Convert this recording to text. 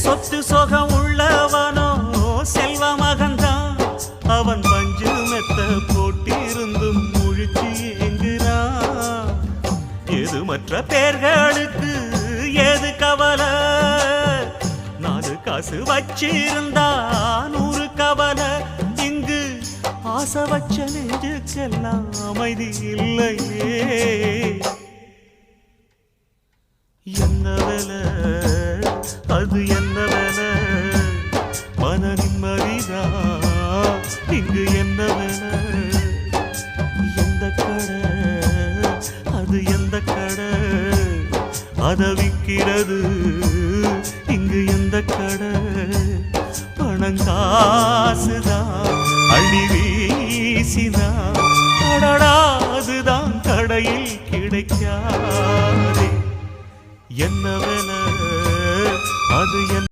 சொத்து சொகம் உள்ளவனோ செல்வ மகன்தான். அவன் பஞ்சு மெத்த போட்டிருந்தும் முழிச்சு ஏங்குறான். எது மற்ற பேர்களுக்கு ஏது கவலை? 4 காசு வச்சிருந்தா 100 கவலை. இங்கு ஆசை வச்ச நெஞ்சுக்கெல்லாம் அமைதி இல்லையே. என்ன வேலை அது என்ன வேலை? மன நிம்மதிதான் இங்கு என்ன வேலை? எந்த கடை அது எந்த கடை? அத விக்கிறது இங்கு எந்த கடை? பணங்காசுதான் அள்ளி வீசினா அடடாதுதான் கடையில் கிடைக்காதே. என்ன வேலை அது என்ன?